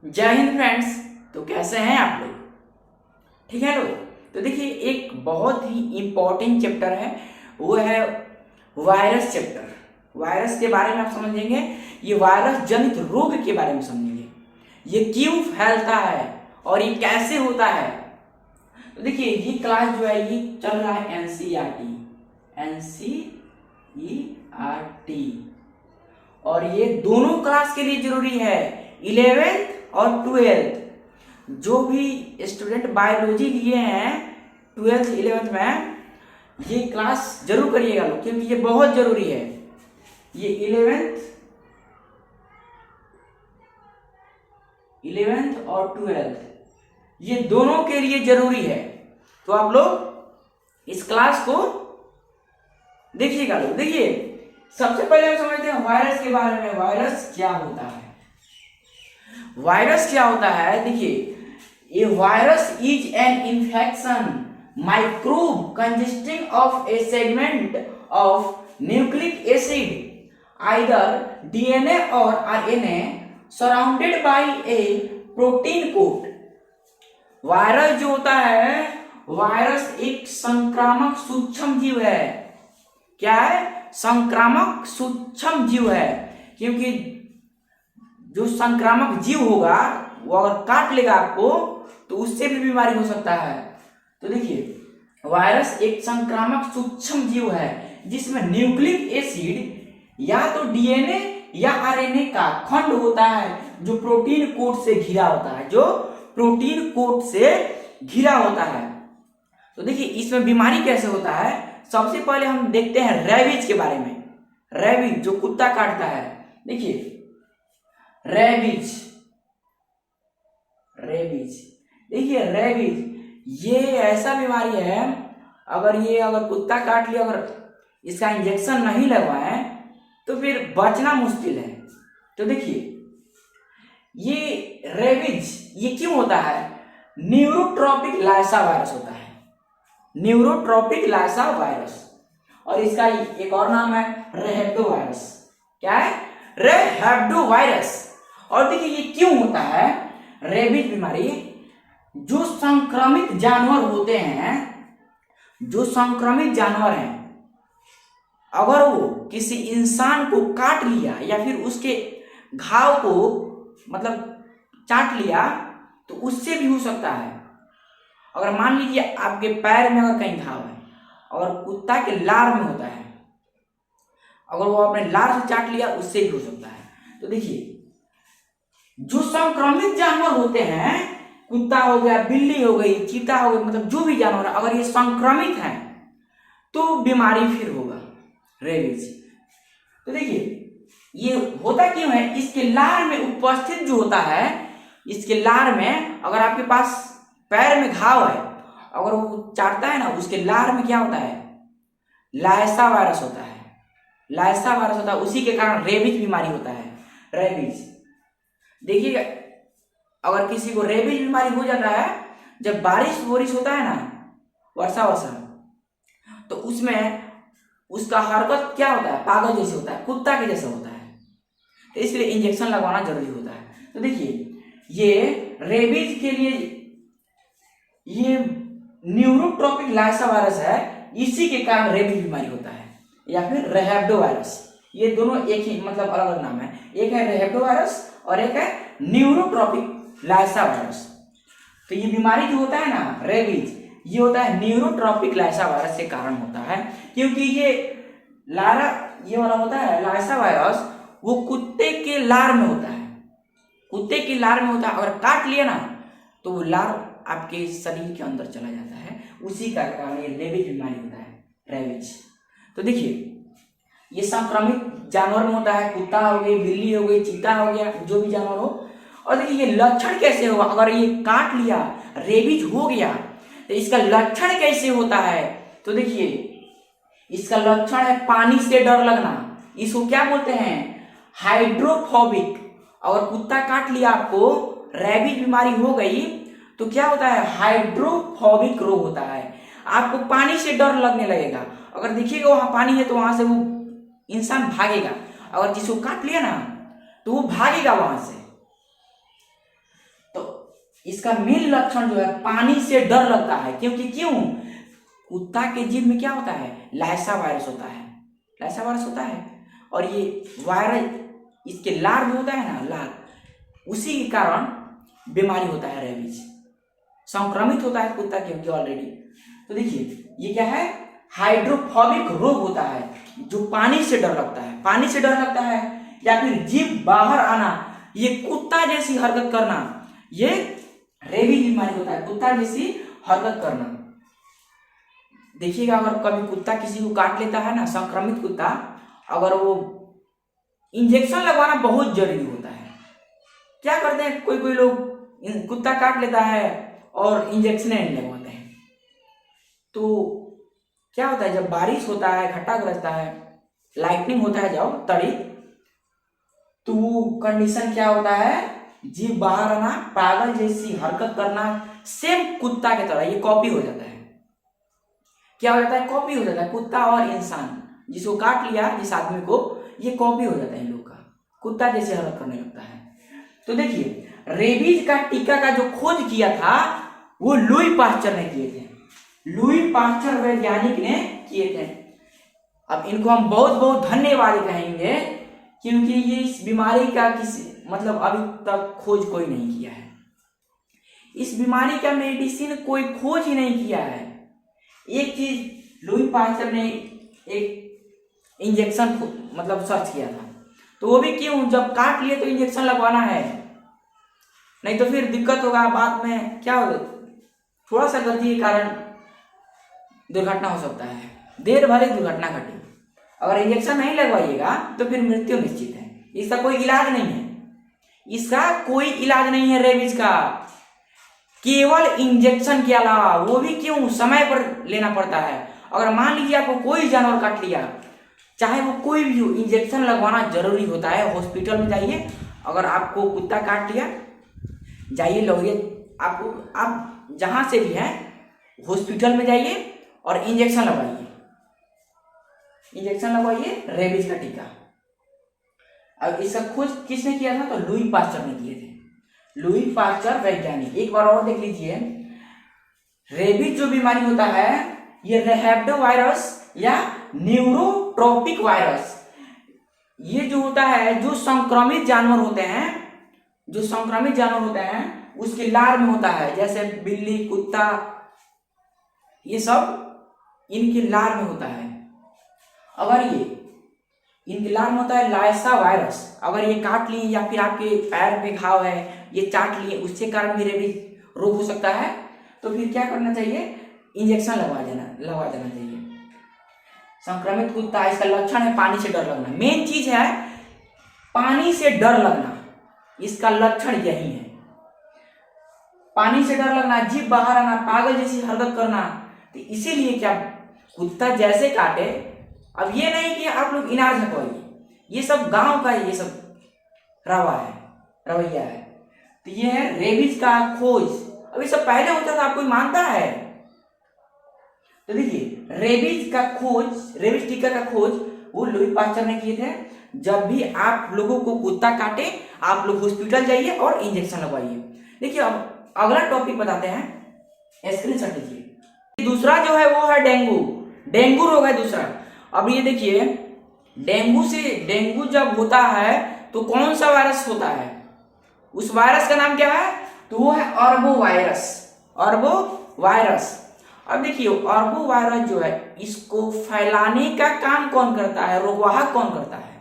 जय हिंद फ्रेंड्स। तो कैसे हैं आप लोग? ठीक है लोग। तो देखिए, एक बहुत ही इम्पोर्टेंट चैप्टर है, वो है वायरस चैप्टर। वायरस के बारे में आप समझेंगे, ये वायरस जनित रोग के बारे में समझेंगे, ये क्यों फैलता है और ये कैसे होता है। तो देखिए, ये क्लास जो है ये चल रहा है एनसीईआरटी, और ये दोनों क्लास के लिए जरूरी है, 11th और 12th। जो भी स्टूडेंट बायोलॉजी लिए हैं 12th 11th में, ये क्लास जरूर करिएगा लोग, क्योंकि ये बहुत जरूरी है। ये 11th और 12th ये दोनों के लिए जरूरी है। तो आप लोग इस क्लास को देखिएगा लोग। देखिए, सबसे पहले हम समझते हैं वायरस के बारे में। वायरस क्या होता है? वायरस क्या होता है? देखिए, a virus is an infection microbe consisting of a segment of nucleic acid either DNA और RNA surrounded by a protein coat. Virus जो होता है, वायरस एक संक्रामक सूक्ष्म जीव है। क्या है? संक्रामक सूक्ष्म जीव है, क्योंकि जो संक्रामक जीव होगा वो अगर काट लेगा आपको तो उससे भी बीमारी हो सकता है। तो देखिए, वायरस एक संक्रामक सूक्ष्म जीव है जिसमें न्यूक्लिक एसिड या तो डीएनए या आरएनए का खंड होता है जो प्रोटीन कोट से घिरा होता है, जो प्रोटीन कोट से घिरा होता है। तो देखिए, इसमें बीमारी कैसे होता है। सबसे पहले हम देखते हैं रेबीज के बारे में। रेबीज जो कुत्ता काटता है। देखिए, रेबीज देखिए, रेबीज ये ऐसा बीमारी है, अगर कुत्ता काट लिया, अगर इसका इंजेक्शन नहीं लगवाए तो फिर बचना मुश्किल है। तो देखिए, ये रेबीज ये क्यों होता है? न्यूरोट्रॉपिक लाइसा वायरस होता है, न्यूरोट्रॉपिक लाइसा वायरस। और इसका एक और नाम है रेहेब्डो वायरस। क्या है? रेहेब्डो वायरस। और देखिए, ये क्यों होता है रेबीज बीमारी? जो संक्रमित जानवर होते हैं, जो संक्रमित जानवर हैं, अगर वो किसी इंसान को काट लिया या फिर उसके घाव को मतलब चाट लिया तो उससे भी हो सकता है। अगर मान लीजिए आपके पैर में अगर कहीं घाव है, अगर कुत्ता के लार में होता है, अगर वो अपने लार से चाट लिया उससे भी हो सकता है। तो देखिए, जो संक्रमित जानवर होते हैं, कुत्ता हो गया, बिल्ली हो गई, चीता हो गई, मतलब जो भी जानवर, अगर ये संक्रमित है तो बीमारी फिर होगा रेबीज। तो देखिए, ये होता क्यों है? इसके लार में उपस्थित जो होता है, इसके लार में अगर आपके पास पैर में घाव है, अगर वो चाटता है ना, उसके लार में क्या होता है? लाइसा वायरस होता है। लाइसा वायरस होता है, उसी के कारण रेबीज बीमारी होता है। रेबीज देखिए, अगर किसी को रेबीज बीमारी हो जाता है, जब बारिश होता है ना, वर्षा, तो उसमें उसका हरकत क्या होता है? पागल जैसे होता है, कुत्ता के जैसा होता है। तो इसलिए इंजेक्शन लगवाना जरूरी होता है। तो देखिए, ये रेबीज के लिए ये न्यूरोट्रॉपिक लाइसा वायरस है, इसी के कारण रेबीज बीमारी होता है, या फिर रेहेब्डो वायरस। ये दोनों एक ही मतलब अलग अलग नाम है, एक है रेहेब्डो वायरस और एक है न्यूरोट्रॉपिक लाइसा वायरस। तो ये बीमारी जो होता है ना रेबीज, ये होता है न्यूरोट्रॉपिक लाइसा वायरस के कारण होता है, क्योंकि ये वाला होता है लाइसा वायरस, वो कुत्ते के लार में होता है, कुत्ते की लार में होता है। अगर काट लिया ना तो वो लार आपके शरीर के अंदर चला जाता है, उसी का कारण ये रेबीज बीमारी होता है, रेबीज। तो देखिए, ये संक्रमित जानवर में होता है, कुत्ता हो गई, बिल्ली हो गई, चीता हो गया, जो भी जानवर हो। और देखिए, ये लक्षण कैसे होगा? अगर ये काट लिया, रेबीज हो गया, तो इसका लक्षण कैसे होता है? तो देखिए, इसका लक्षण है पानी से डर लगना। इसको क्या बोलते हैं? हाइड्रोफोबिक। अगर कुत्ता काट लिया, आपको रेबीज बीमारी हो गई, तो क्या होता है? हाइड्रोफोबिक रोग होता है। आपको पानी से डर लगने लगेगा। अगर देखिएगा वहां पानी है तो वहां से वो इंसान भागेगा। अगर जिसको काट लिया ना तो वो भागेगा वहां से। इसका मेन लक्षण जो है पानी से डर लगता है। क्योंकि क्यों? कुत्ता के जीभ में क्या होता है? लाइसा वायरस होता है, लाइसा वायरस होता है। और ये वायरस इसके लार जो होता है ना, लार, उसी के कारण बीमारी होता है, रेबीज संक्रमित होता है कुत्ता क्योंकि ऑलरेडी। तो देखिए ये क्या है? हाइड्रोफोबिक रोग होता है जो पानी से डर लगता है, पानी से डर लगता है, या फिर जीभ बाहर आना, ये कुत्ता जैसी हरकत करना, ये रेबीज बीमारी होता है, कुत्ता जैसी हरकत करना। देखिएगा अगर कभी कुत्ता किसी को काट लेता है ना, संक्रमित कुत्ता, अगर वो इंजेक्शन लगवाना बहुत जरूरी होता है। क्या करते हैं कोई कोई लोग, कुत्ता काट लेता है और इंजेक्शन नहीं लगवाते हैं। तो क्या होता है जब बारिश होता है, घटा गरजता है, लाइटनिंग होता है जब तड़ी, तो वो कंडीशन क्या होता है? जीभ बाहर आना, पागल जैसी हरकत करना, सेम कुत्ता की तरह ये कॉपी हो जाता है। क्या हो जाता है? कॉपी हो जाता है। कुत्ता और इंसान जिसको काट लिया, जिस आदमी को, ये कॉपी हो जाता है इन लोग का, कुत्ता जैसे हरकत करने लगता है। तो देखिए रेबीज का टीका का जो खोज किया था वो लुई पास्चर ने किए थे, लुई पास्चर वैज्ञानिक ने किए थे। अब इनको हम बहुत बहुत धन्यवाद कहेंगे क्योंकि ये इस बीमारी का मतलब अभी तक खोज कोई नहीं किया है। इस बीमारी का मेडिसिन कोई खोज ही नहीं किया है। एक चीज लुई पास्चर ने एक इंजेक्शन मतलब सर्च किया था, तो वो भी क्यों? जब काट लिए तो इंजेक्शन लगवाना है, नहीं तो फिर दिक्कत होगा बाद में। क्या होगा? थोड़ा सा गलती के कारण दुर्घटना हो सकता है, देर भले दुर्घटना घटी। अगर इंजेक्शन नहीं लगवाइएगा तो फिर मृत्यु निश्चित है। इसका कोई इलाज नहीं है, इसका कोई इलाज नहीं है रेबीज का, केवल इंजेक्शन के अलावा, वो भी क्यों? समय पर लेना पड़ता है। अगर मान लीजिए आपको कोई जानवर काट लिया, चाहे वो कोई भी हो, इंजेक्शन लगवाना जरूरी होता है। हॉस्पिटल में जाइए, अगर आपको कुत्ता काट लिया, जाइए लोगे, आपको आप जहां से भी हैं हॉस्पिटल में जाइए और इंजेक्शन लगवाइए, इंजेक्शन लगवाइए रेबीज का टीका। अब इसका खोज किसने किया था? तो लुई पास्चर ने किए थे, लुई पास्चर वैज्ञानिक। एक बार और देख लीजिए, रेबीज जो बीमारी होता है ये रैबिडोवायरस या न्यूरोट्रॉपिक वायरस, ये जो होता है, जो संक्रमित जानवर होते हैं, जो संक्रमित जानवर होते हैं उसके लार में होता है। जैसे बिल्ली, कुत्ता, ये सब इनके लार में होता है। अगर ये इनके लार में होता है लाइसा वायरस, अगर ये काट लिए या फिर आपके पैर पे घाव है, ये चाट लिए, उसके कारण भी रेबीज रोग हो सकता है। तो फिर क्या करना चाहिए? इंजेक्शन लगवा देना चाहिए। संक्रमित कुत्ता, इसका लक्षण है पानी से डर लगना, मेन चीज है पानी से डर लगना, इसका लक्षण यही है। पानी से डर लगना, जीभ बाहर आना, पागल जैसी हरकत करना। तो इसीलिए क्या, कुत्ता जैसे काटे, अब ये नहीं कि आप लोग इनार हटवाइए, ये सब गांव का ये सब रवैया है। तो ये है रेबीज का खोज। अब ये सब पहले होता था, आप कोई मानता है? तो देखिए रेबीज का खोज, रेबीज टीका का खोज वो लुई पास्चर ने किए थे। जब भी आप लोगों को कुत्ता काटे, आप लोग हॉस्पिटल जाइए और इंजेक्शन लगवाइए। देखिए अब अगला टॉपिक बताते हैं, स्क्रीन शॉट लीजिए। दूसरा जो है वो है डेंगू, डेंगू रोग है दूसरा। अब ये देखिए, डेंगू जब होता है तो कौन सा वायरस होता है? उस वायरस का नाम क्या है? तो वो है अर्बो वायरस, अर्बो वायरस। अब देखिए अर्बो वायरस जो है, इसको फैलाने का काम कौन करता है? रोगवाहक कौन करता है?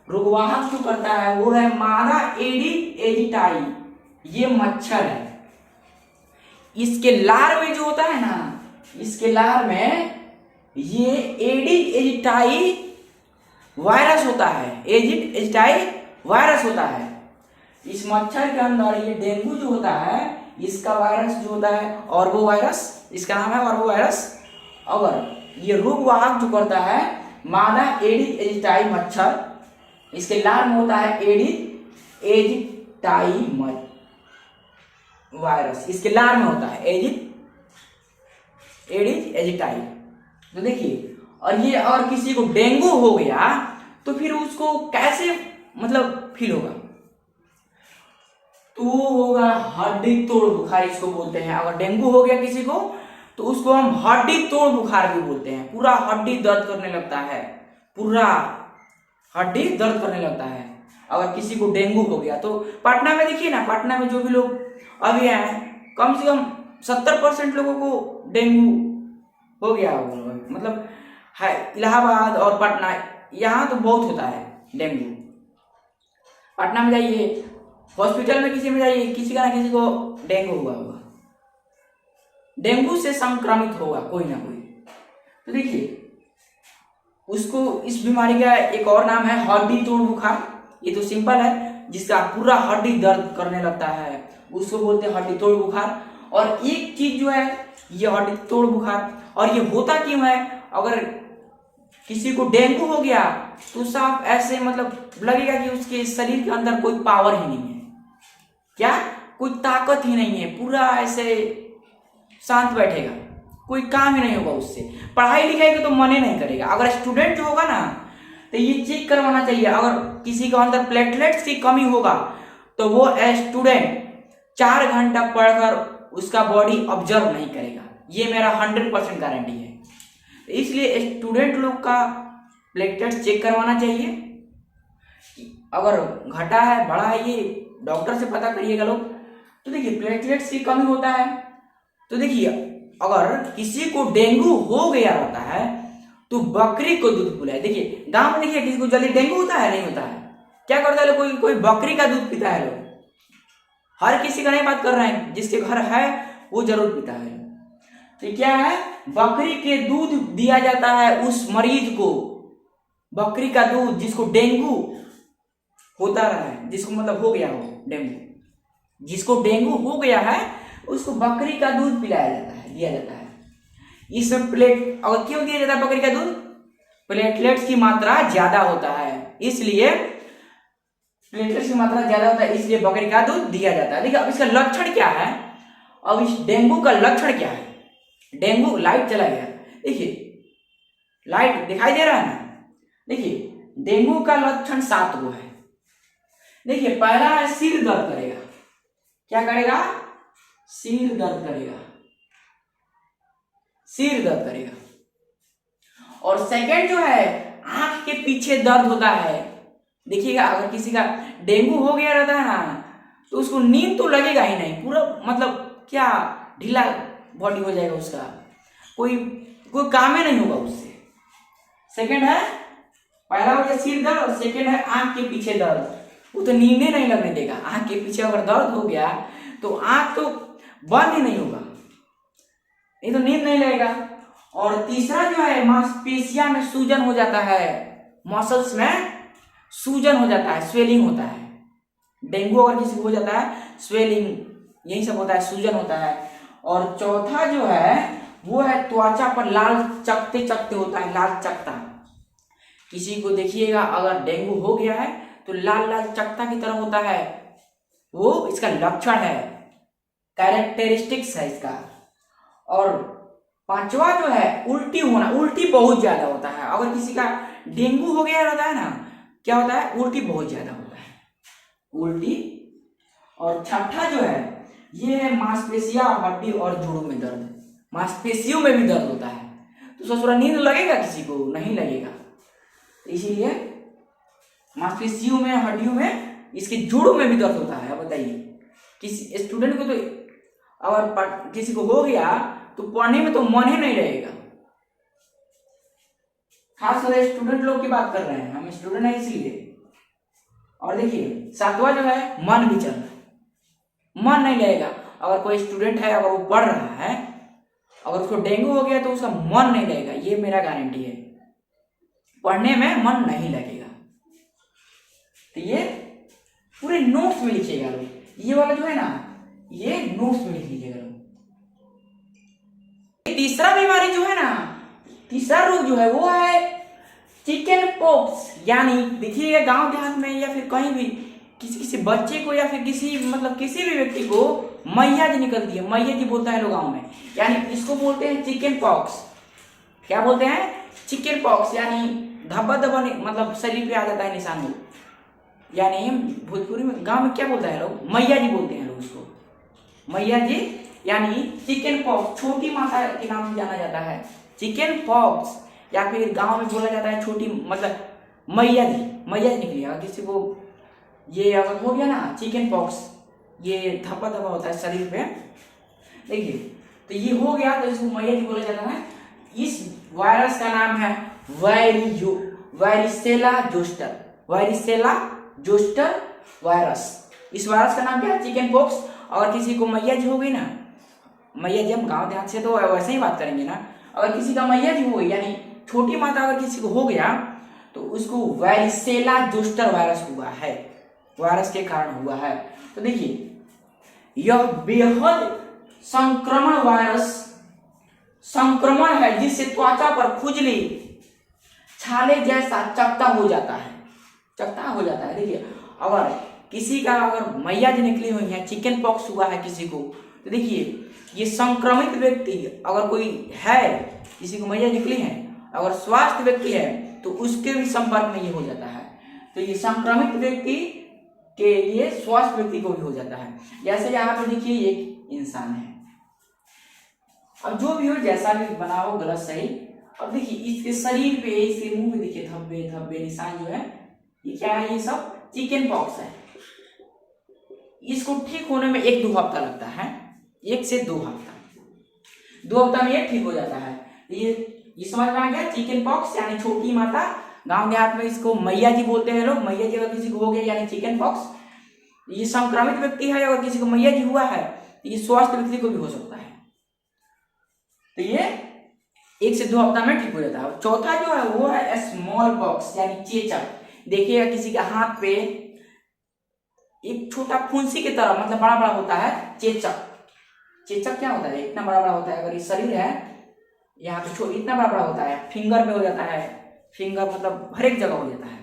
रोगवाहक जो करता है वो है मादा एडिस एजिटाई, ये मच्छर है। इसके लार में जो होता है ना, इसके लार में ये एडिस एजिटाई वायरस होता है, एडिस एजिटाई वायरस होता है। इस मच्छर के अंदर ये डेंगू जो होता है, इसका वायरस जो होता है अर्बो वायरस, इसका नाम है अर्बो वायरस। अगर ये रोगवाहक जो करता है मादा एडिस एजिटाई मच्छर, इसके लार में होता है एडिस एजिटाई वायरस, इसके लार में होता है एडिस एजिटाई। तो देखिए, और ये अगर किसी को डेंगू हो गया तो फिर उसको कैसे मतलब फील होगा? तो वो होगा हड्डी तोड़ बुखार, इसको बोलते हैं। अगर डेंगू हो गया किसी को तो उसको हम हड्डी तोड़ बुखार भी बोलते हैं। पूरा हड्डी दर्द करने लगता है, पूरा हड्डी दर्द करने लगता है अगर किसी को डेंगू हो गया तो। पटना में देखिए ना, पटना में जो भी लोग अभी आए कम से कम 70% लोगों को डेंगू हो गया होगा। मतलब है इलाहाबाद और पटना, यहाँ तो बहुत होता है डेंगू। पटना में जाइए, हॉस्पिटल में किसी में जाइए, किसी का ना किसी को डेंगू हुआ होगा, डेंगू से संक्रमित होगा कोई ना कोई। तो देखिए उसको, इस बीमारी का एक और नाम है हड्डी तोड़ बुखार। ये तो सिंपल है, जिसका पूरा हड्डी दर्द करने लगता है उसको बोलते हैं हड्डी तोड़ बुखार। और एक चीज जो है ये हड्डी तोड़ बुखार, और ये होता क्यों है, अगर किसी को डेंगू हो गया तो साफ ऐसे मतलब लगेगा कि उसके शरीर के अंदर कोई पावर ही नहीं है, क्या कोई ताकत ही नहीं है, पूरा ऐसे शांत बैठेगा, कोई काम ही नहीं होगा उससे, पढ़ाई लिखाई का तो मन ही नहीं करेगा। अगर स्टूडेंट जो होगा ना तो ये चेक करवाना चाहिए, अगर किसी के अंदर प्लेटलेट्स की कमी होगा तो वो स्टूडेंट 4 घंटा पढ़कर उसका बॉडी ऑब्जर्व नहीं करेगा, ये मेरा 100% गारंटी है। इसलिए स्टूडेंट लोग का प्लेटलेट्स चेक करवाना चाहिए, अगर घटा है बढ़ा है ये डॉक्टर से पता करिएगा लोग। तो देखिए प्लेटलेट्स की कमी होता है तो देखिए अगर किसी को डेंगू हो गया रहता है तो बकरी को दूध पिलाए। देखिए गांव में देखिए किसी को जल्दी डेंगू होता है नहीं होता है, क्या करता है कोई कोई बकरी का दूध पीता है लोग। हर किसी का नहीं बात कर रहे हैं, जिसके घर है वो जरूर पीता है। तो क्या है, बकरी के दूध दिया जाता है उस मरीज को, बकरी का दूध जिसको डेंगू होता रहा है, जिसको मतलब हो गया हो डेंगू, जिसको डेंगू हो गया है उसको बकरी का दूध पिलाया जाता है, दिया जाता है। इसमें प्लेट, अगर क्यों दिया जाता है बकरी का दूध, प्लेटलेट्स की मात्रा ज्यादा होता है, इसलिए प्लेटलेट्स की मात्रा ज्यादा होता है इसलिए बकरी का दूध दिया जाता है। देखिए अब इसका लक्षण क्या है, अब इस डेंगू का लक्षण क्या है। डेंगू, लाइट चला गया, देखिए लाइट दिखाई दे रहा है ना। देखिए डेंगू का लक्षण 7 गो है। देखिए पहला है सिर दर्द करेगा, क्या करेगा, सिर दर्द करेगा, सिर दर्द करेगा। और सेकंड जो है आंख के पीछे दर्द होता है। देखिएगा अगर किसी का डेंगू हो गया रहता है ना तो उसको नींद तो लगेगा ही नहीं, पूरा मतलब क्या ढीला बॉडी हो जाएगा उसका, कोई काम ही नहीं होगा उससे। सेकंड है, पहला हो गया सिर दर्द और सेकंड है आंख के पीछे दर्द, वो तो नींद ही नहीं लगने देगा। आंख के पीछे अगर दर्द हो गया तो आंख तो बंद ही नहीं होगा, नहीं तो नींद नहीं लगेगा। और तीसरा जो है मांसपेशियां में सूजन हो जाता है, मसल्स में सूजन हो जाता है, स्वेलिंग होता है। डेंगू अगर किसी को हो जाता है स्वेलिंग यही सब होता है, सूजन होता है। और चौथा जो है वो है त्वचा पर लाल चकते चकते होता है, लाल चकता। किसी को देखिएगा अगर डेंगू हो गया है तो लाल लाल चकता की तरह होता है, वो इसका लक्षण है, कैरेक्टरिस्टिक्स है इसका। और पांचवा जो है उल्टी होना, उल्टी बहुत ज्यादा होता है। अगर किसी का डेंगू हो गया रहता है ना, क्या होता है, उल्टी बहुत ज्यादा होता है, उल्टी। और छठा जो है ये है मांसपेशियां, हड्डी और जोड़ों में दर्द, मांसपेशियों में भी दर्द होता है। तो ससुरा नींद लगेगा किसी को, नहीं लगेगा। इसीलिए मांसपेशियों में, हड्डियों में, इसके जोड़ों में भी दर्द होता है। अब बताइए किसी स्टूडेंट को तो अगर किसी को हो गया तो पढ़ने में तो मन ही नहीं रहेगा, खासकर स्टूडेंट लोग की बात कर रहे हैं, हम स्टूडेंट है इसलिए। और देखिए सातवां जो है मन भी चल रहा है, मन नहीं लगेगा। अगर कोई स्टूडेंट है अगर वो पढ़ रहा है, अगर उसको डेंगू हो गया तो उसका मन नहीं लगेगा, ये मेरा गारंटी है, पढ़ने में मन नहीं लगेगा। तो ये पूरे नोट्स में लिखिएगा लोग, ये वाला जो है ना ये नोट्स में लिख लीजिएगा लोग। तीसरा बीमारी जो है ना, तीसरा रोग जो है वो है चिकन पॉक्स। यानी देखिएगा गांव देहात में या फिर कहीं भी किसी बच्चे को या फिर किसी मतलब किसी भी व्यक्ति को मैया जी निकलती है, मैया जी बोलता है लोग गांव में, यानी इसको बोलते हैं चिकन पॉक्स। क्या बोलते हैं, चिकन पॉक्स, यानी धब्बा धब्बा मतलब शरीर पे आ जाता है निशान, यानी भोजपुरी में गांव में क्या बोलता है लोग, मैया जी बोलते हैं लोग उसको, मैया जी। यानी चिकन पॉक्स छोटी माता के नाम से जाना जाता है, चिकन पॉक्स, या फिर गांव में बोला जाता है छोटी, मतलब मैया जी, मैया जी निकली। अगर किसी को ये अगर हो गया ना चिकन पॉक्स, ये धब्बा धब्बा होता है शरीर पे, देखिए, तो ये हो गया तो इसको मैया जी बोला जाता है। इस वायरस का नाम है वारिसेला जोस्टर, वारिसेला जोस्टर वायरस। इस वायरस का नाम क्या है, चिकन पॉक्स। और किसी को मैया जी हो गई ना, मैया जी, हम गाँव देहात से तो वैसे ही बात करेंगे ना, अगर किसी का मैया जी हो गई यानी छोटी माता अगर किसी को हो गया तो उसको वारिसेला जोस्टर वायरस हुआ है, वायरस के कारण हुआ है। तो देखिए, यह बेहद संक्रमण वायरस संक्रमण है जिससे त्वचा पर खुजली, छाले जैसा चकता हो जाता है, चकता हो जाता है। देखिए, अगर किसी का अगर मैया जी निकली हुई है, चिकन पॉक्स हुआ है किसी को, तो देखिए ये संक्रमित व्यक्ति अगर कोई है, किसी को मैया निकली है, अगर स्वस्थ व्यक्ति है तो उसके भी संपर्क में ये हो जाता है। तो ये संक्रमित व्यक्ति के लिए स्वस्थ व्यक्ति को भी हो जाता है। जैसे यहाँ पे देखिए एक इंसान है, अब जो भी हो जैसा भी बना हो गलत सही, अब देखिए इसके शरीर पे, इसके मुंह पे देखिए धब्बे धब्बे निशान जो है, ये क्या है, ये सब चिकन पॉक्स है। इसको ठीक होने में 1-2 हफ्ता लगता है, 1 से 2 हफ्ता, 2 हफ्ता में ये ठीक हो जाता है। ये समझ में आ गया, चिकन पॉक्स यानी छोटी माता। गांव देहात में इसको मैया जी बोलते हैं लोग, मैया जी अगर किसी को हो गया यानी चिकन पॉक्स, ये संक्रमित व्यक्ति है। अगर किसी को मैया जी हुआ है तो ये स्वस्थ व्यक्ति को भी हो सकता है। तो ये 1 से 2 हफ्ता में ठीक हो जाता है। चौथा जो है वो है स्मॉल पॉक्स यानी चेचक। देखिएगा किसी के हाथ पे एक छोटा फुंसी की तरह, मतलब बड़ा बड़ा होता है चेचक। चेचक क्या होता है, इतना बड़ा बड़ा होता है। अगर ये शरीर है यहाँ पे इतना बड़ा बड़ा होता है, फिंगर पे हो जाता है, फिंगर मतलब हर एक जगह हो जाता है।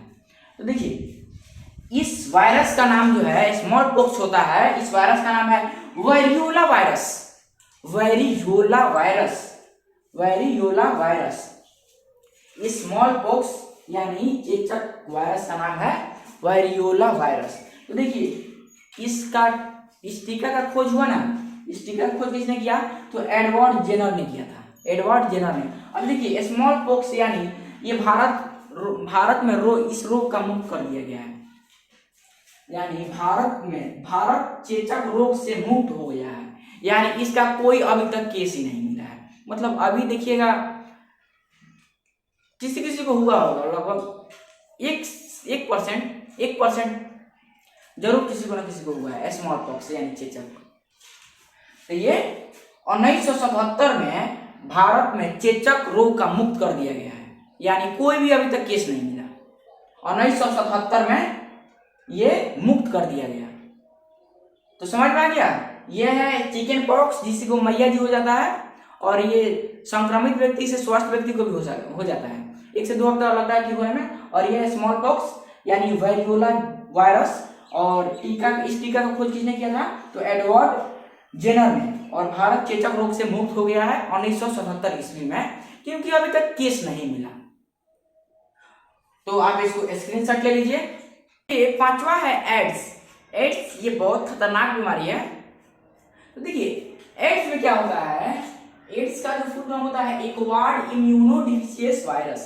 तो देखिए इस वायरस का नाम जो है स्मॉल पॉक्स होता है, इस वायरस का नाम है variola virus, variola virus, variola virus. Small pox यानी चेचक वायरस का नाम है वेरियोला वायरस। तो देखिए इस टीका का खोज हुआ ना, इस टीका का खोज किसने किया, तो एडवर्ड जेनर ने किया था, एडवर्ड जेनर ने। अब देखिए स्मॉल पॉक्स यानी ये भारत में इस रोग का मुक्त कर दिया गया है, यानी भारत चेचक रोग से मुक्त हो गया है, यानी इसका कोई अभी तक केस ही नहीं मिला है। मतलब अभी देखिएगा किसी को हुआ होगा, लगभग 1% जरूर किसी को ना किसी को हुआ है स्मॉल पॉक्स यानी चेचक। तो ये 1977 में भारत में चेचक रोग का मुक्त कर दिया गया है, यानी कोई भी अभी तक केस नहीं मिला। 1977 में ये मुक्त कर दिया गया। तो समझ में आ गया, ये है चिकन पॉक्स जिसको को मैया जी हो जाता है, और ये संक्रमित व्यक्ति से स्वस्थ व्यक्ति को भी हो जाता है। 1 से 2 हफ्ता लगता है ठीक होने में। और ये स्मॉल पॉक्स यानी वेरियोला वायरस, और इस टीका का खोज किसने किया था, तो एडवर्ड जेनर ने। और भारत चेचक रोग से मुक्त हो गया है 1977 ईस्वी में, क्योंकि अभी तक केस नहीं मिला। तो आप इसको स्क्रीनशॉट ले लीजिए। ये 5वां है एड्स। एड्स ये बहुत खतरनाक बीमारी है। तो देखिए एड्स में क्या होता है, एड्स का जो फुल फॉर्म होता है एक्वायर्ड इम्यूनोडेफिशिएंसी वायरस,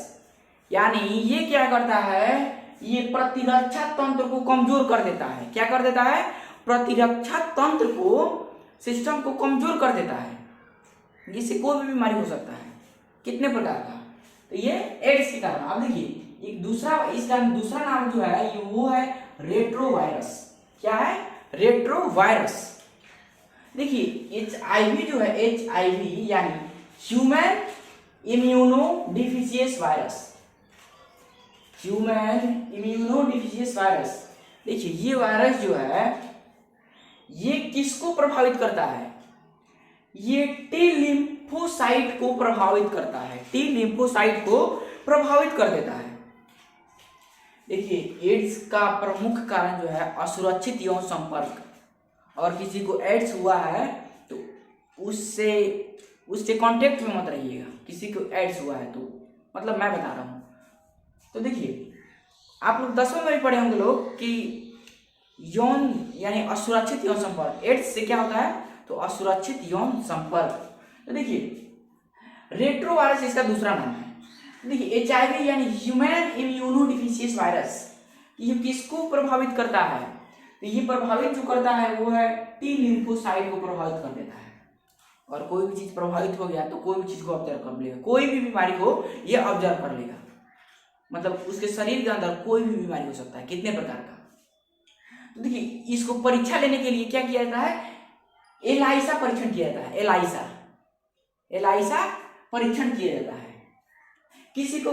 यानी ये क्या करता है, ये प्रतिरक्षा तंत्र को कमजोर कर देता है। क्या कर देता है, प्रतिरक्षा तंत्र को, सिस्टम को कमजोर कर देता है, जिससे कोई भी बीमारी हो सकता है। कितने प्रकार का, तो ये एड्स के कारण। अब देखिए एक इसका दूसरा नाम जो है ये वो है रेट्रोवायरस। क्या है, रेट्रोवायरस। देखिए HIV जो है, HIV यानी human immunodeficiency virus, human immunodeficiency virus. देखिए ये वायरस जो है ये किसको प्रभावित करता है, ये टी लिम्फोसाइट को प्रभावित करता है, टी लिम्फोसाइट को प्रभावित कर देता है। देखिए एड्स का प्रमुख कारण जो है असुरक्षित यौन संपर्क। और किसी को एड्स हुआ है तो उससे कांटेक्ट में मत रहिएगा, किसी को एड्स हुआ है तो, मतलब मैं बता रहा हूं। तो देखिए आप लोग 10वीं में भी पढ़े होंगे लोग कि यौन यानी असुरक्षित यौन संपर्क, एड्स से क्या होता है, तो असुरक्षित यौन संपर्क। तो देखिए रेट्रोवायरस इसका दूसरा नाम है। देखिए HIV यानी ह्यूमन इम्यूनो डिफिशियंसी वायरस, ये किसको प्रभावित करता है, तो ये प्रभावित जो करता है वो है टी लिम्फोसाइट को प्रभावित कर देता है। और कोई भी चीज प्रभावित हो गया तो कोई भी चीज को ऑब्जर्व कर लेगा, कोई भी बीमारी को ये ऑब्जर्व कर लेगा, मतलब उसके शरीर के अंदर कोई भी बीमारी हो सकता है, कितने प्रकार का। तो देखिए इसको परीक्षा लेने के लिए क्या किया जाता है, एलाइसा परीक्षण किया जाता है। एलाइसा परीक्षण किया जाता है। किसी को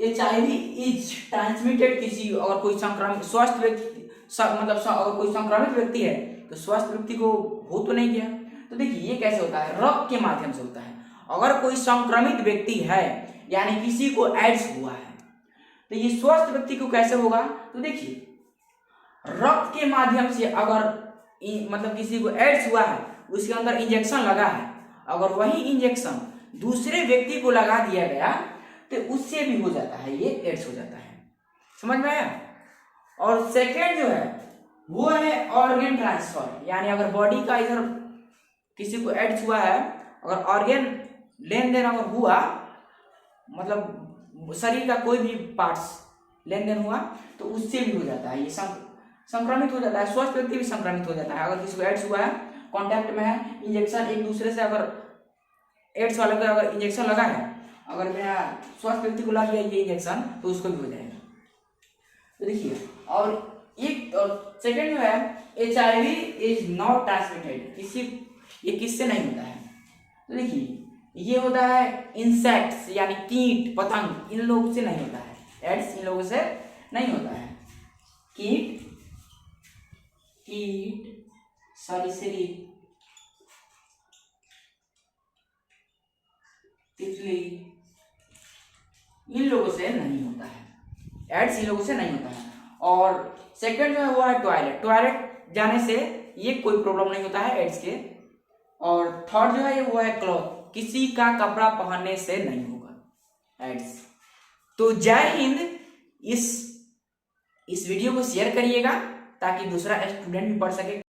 HIV इज ट्रांसमिटेड, किसी अगर कोई संक्रमित स्वस्थ व्यक्ति मतलब अगर कोई संक्रमित व्यक्ति है तो स्वस्थ व्यक्ति को हो तो नहीं गया। तो देखिए ये कैसे होता है, रक्त के माध्यम से होता है। अगर कोई संक्रमित व्यक्ति है यानी किसी को एड्स हुआ है तो ये स्वस्थ व्यक्ति को कैसे होगा, तो देखिए रक्त के माध्यम से अगर मतलब किसी को एड्स हुआ है उसके अंदर इंजेक्शन लगा है, अगर वही इंजेक्शन दूसरे व्यक्ति को लगा दिया गया तो उससे भी हो जाता है, ये एड्स हो जाता है। समझ में आया। और सेकेंड जो है वो है ऑर्गन ट्रांसफर, यानी अगर बॉडी का इधर किसी को एड्स हुआ है, अगर ऑर्गन लेन देन अगर हुआ, मतलब शरीर का कोई भी पार्ट्स लेन देन हुआ तो उससे भी हो जाता है, ये संक्रमित हो जाता है। स्वस्थ व्यक्ति भी संक्रमित हो जाता है अगर किसी को एड्स हुआ है, कांटेक्ट में है, इंजेक्शन एक दूसरे से अगर एड्स वाले को अगर इंजेक्शन लगा है, अगर मेरा स्वस्थ व्यक्ति को लग गया ये इंजेक्शन तो उसको भी हो जाएगा। तो देखिए और एक और सेकंड जो है HIV इज नॉट ट्रांसमिटेड, ये किससे नहीं होता है, तो देखिए ये होता है इंसेक्ट्स यानी कीट पतंग, इन लोगों से नहीं होता है, एड्स इन लोगों से नहीं होता है। कीट सरीसृप तितली इन लोगों से नहीं होता है, एड्स इन लोगों से नहीं होता है। और सेकंड जो है वो है टॉयलेट जाने से ये कोई प्रॉब्लम नहीं होता है एड्स के। और थर्ड जो है वो है क्लॉथ, किसी का कपड़ा पहनने से नहीं होगा एड्स। तो जय हिंद। इस वीडियो को शेयर करिएगा ताकि दूसरा स्टूडेंट भी पढ़ सके।